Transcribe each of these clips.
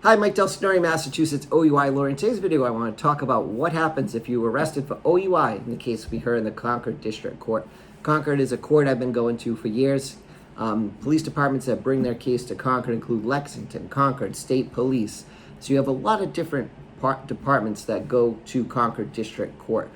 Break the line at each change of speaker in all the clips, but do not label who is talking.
Hi, Mike DelSignore, Massachusetts OUI lawyer. In today's video, I want to talk about what happens if you were arrested for OUI in the case we heard in the Concord District Court. Concord is a court I've been going to for years. Police departments that bring their case to Concord include Lexington, Concord, State Police. So you have a lot of different departments that go to Concord District Court.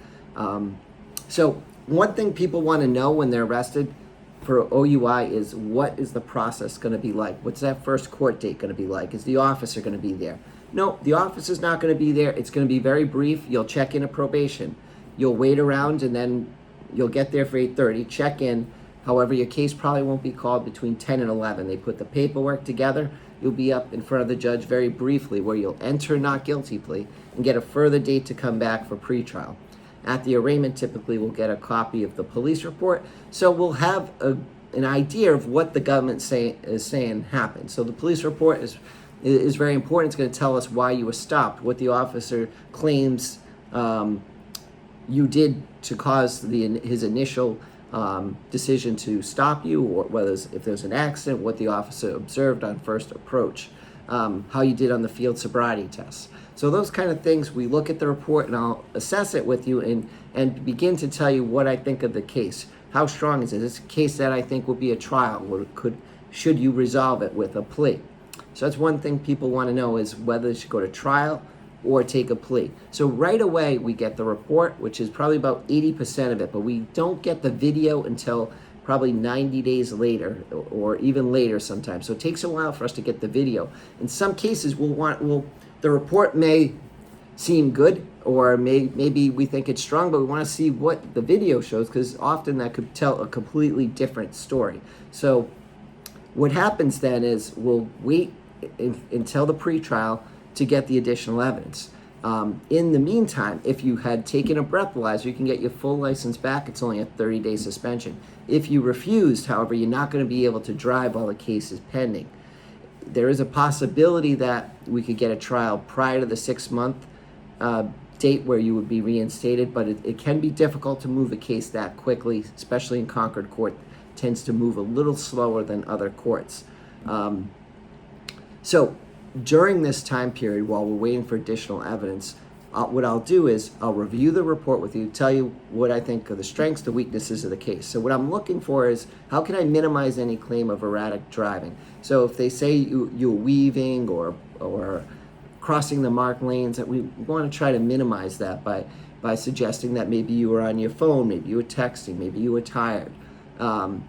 So one thing people want to know when they're arrested for OUI is, what is the process going to be like? What's that first court date going to be like? Is the officer going to be there? No, the officer's not going to be there. It's going to be very brief. You'll check in at probation. You'll wait around and then you'll get there for 8:30, check in. However, your case probably won't be called between 10 and 11. They put the paperwork together. You'll be up in front of the judge very briefly, where you'll enter a not guilty plea and get a further date to come back for pretrial. At the arraignment, typically we'll get a copy of the police report, so we'll have an idea of what the government is saying happened. So the police report is very important. It's going to tell us why you were stopped, what the officer claims you did to cause his initial decision to stop you, or whether if there's an accident, what the officer observed on first approach, how you did on the field sobriety test. So those kind of things, we look at the report and I'll assess it with you and begin to tell you what I think of the case. How strong is it? It's a case that I think would be a trial. Should you resolve it with a plea? So that's one thing people want to know, is whether they should go to trial or take a plea. So right away we get the report, which is probably about 80% of it, but we don't get the video until probably 90 days later, or even later sometimes. So it takes a while for us to get the video. In some cases, the report may seem good, or maybe we think it's strong, but we want to see what the video shows, because often that could tell a completely different story. So what happens then is we'll wait until the pretrial to get the additional evidence. In the meantime, if you had taken a breathalyzer, you can get your full license back. It's only a 30-day suspension. If you refused, however, you're not going to be able to drive while the case is pending. There is a possibility that we could get a trial prior to the 6-month date where you would be reinstated, but it can be difficult to move a case that quickly, especially in Concord Court. It tends to move a little slower than other courts. So during this time period, while we're waiting for additional evidence, what I'll do is I'll review the report with you, tell you what I think are the strengths, the weaknesses of the case. So what I'm looking for is, how can I minimize any claim of erratic driving? So if they say you're weaving or crossing the marked lanes, that we want to try to minimize that by suggesting that maybe you were on your phone, maybe you were texting, maybe you were tired. The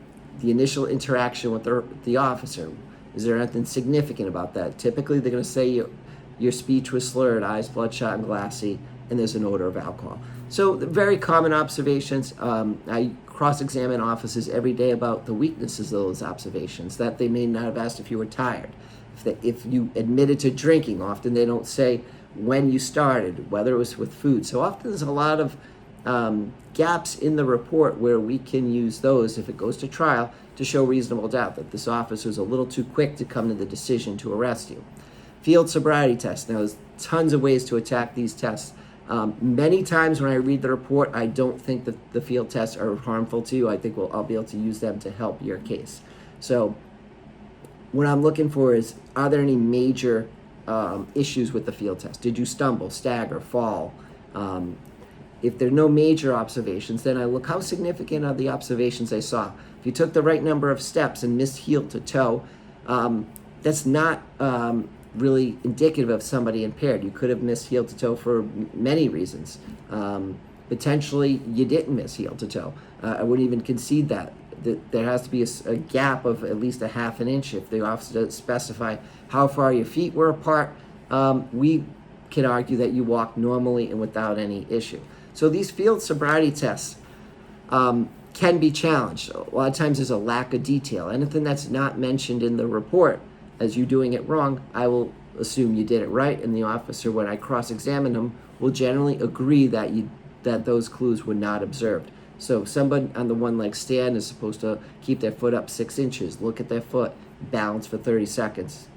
initial interaction with the officer, is there anything significant about that? Typically they're going to say your speech was slurred, eyes bloodshot and glassy, and there's an odor of alcohol. So very common observations. I cross-examine officers every day about the weaknesses of those observations, that they may not have asked if you were tired. If you admitted to drinking, often they don't say when you started, whether it was with food. So often there's a lot of gaps in the report where we can use those, if it goes to trial, to show reasonable doubt that this officer is a little too quick to come to the decision to arrest you. Field sobriety test. Now, there's tons of ways to attack these tests. Many times when I read the report, I don't think that the field tests are harmful to you. I think I'll be able to use them to help your case. So what I'm looking for is, are there any major issues with the field test? Did you stumble, stagger, fall? If there are no major observations, then I look, how significant are the observations I saw? If you took the right number of steps and missed heel to toe, that's not really indicative of somebody impaired. You could have missed heel to toe for many reasons. Potentially, you didn't miss heel to toe. I wouldn't even concede that. There has to be a gap of at least a half an inch. If the officer doesn't specify how far your feet were apart, we can argue that you walked normally and without any issue. So these field sobriety tests can be challenged. A lot of times there's a lack of detail. Anything that's not mentioned in the report as you doing it wrong, I will assume you did it right, and the officer, when I cross-examine him, will generally agree that those clues were not observed. So somebody on the one-leg stand is supposed to keep their foot up 6 inches, look at their foot, balance for 30 seconds,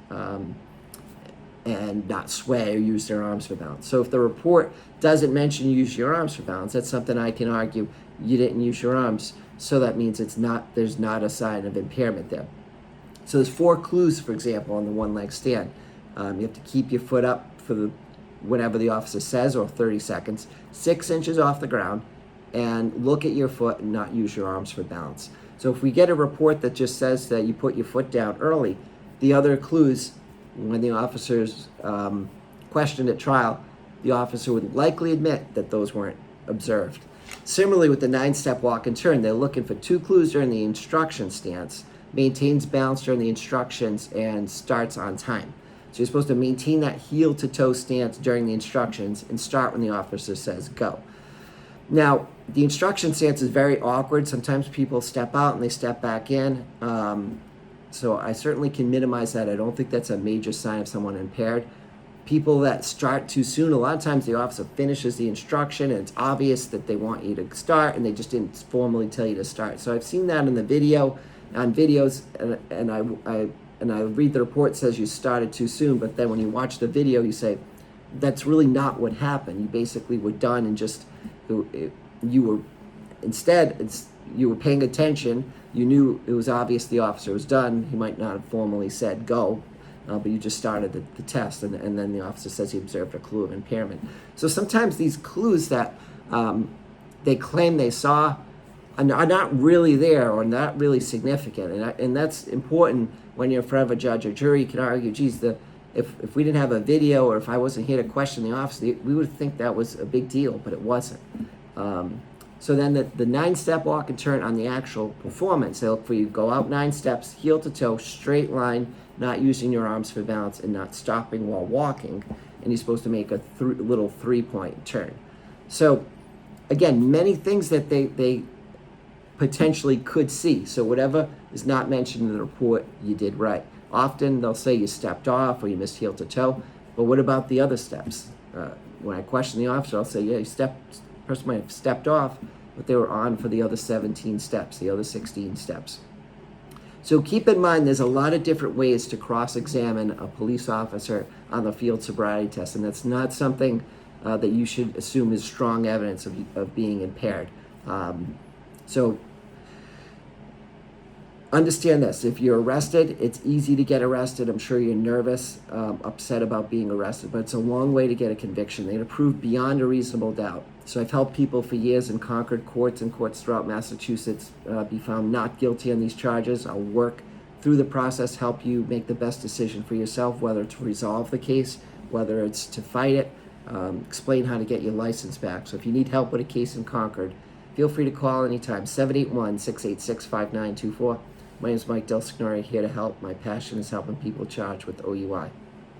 and not sway or use their arms for balance. So if the report doesn't mention use your arms for balance, that's something I can argue you didn't use your arms, so that means there's not a sign of impairment there. So there's 4 clues, for example, on the one-leg stand. You have to keep your foot up for whatever the officer says, or 30 seconds, 6 inches off the ground, and look at your foot and not use your arms for balance. So if we get a report that just says that you put your foot down early, the other clues, when the officer's questioned at trial, the officer would likely admit that those weren't observed. Similarly, with the 9-step walk and turn, they're looking for 2 clues during the instruction stance, maintains balance during the instructions, and starts on time. So you're supposed to maintain that heel-to-toe stance during the instructions and start when the officer says go. Now, the instruction stance is very awkward. Sometimes people step out and they step back in. So I certainly can minimize that. I don't think that's a major sign of someone impaired. People that start too soon, a lot of times the officer finishes the instruction and it's obvious that they want you to start and they just didn't formally tell you to start. So I've seen that in the video, on videos, and I read the report says you started too soon, but then when you watch the video, you say, that's really not what happened. You basically were done and just, you were paying attention. You knew it was obvious the officer was done. He might not have formally said go, but you just started the test, and then the officer says he observed a clue of impairment. So sometimes these clues that they claim they saw are not really there or not really significant, and that's important when you're in front of a judge or jury. You can argue, geez, if we didn't have a video, or if I wasn't here to question the officer, we would think that was a big deal, but it wasn't. So then the 9-step walk and turn on the actual performance, they look for you to go out 9 steps, heel to toe, straight line, not using your arms for balance and not stopping while walking, and you're supposed to make a little 3-point turn. So again, many things that they potentially could see. So whatever is not mentioned in the report, you did right. Often they'll say you stepped off or you missed heel to toe, but what about the other steps? When I question the officer, I'll say, yeah, person might have stepped off, but they were on for the other 17 steps, the other 16 steps. So keep in mind, there's a lot of different ways to cross-examine a police officer on the field sobriety test, and that's not something that you should assume is strong evidence of being impaired. So understand this. If you're arrested, it's easy to get arrested. I'm sure you're nervous, upset about being arrested, but it's a long way to get a conviction. They're proved beyond a reasonable doubt. So I've helped people for years in Concord courts and courts throughout Massachusetts be found not guilty on these charges. I'll work through the process, help you make the best decision for yourself, whether to resolve the case, whether it's to fight it, explain how to get your license back. So if you need help with a case in Concord, feel free to call anytime, 781-686-5924. My name is Mike DelSignore, here to help. My passion is helping people charged with OUI.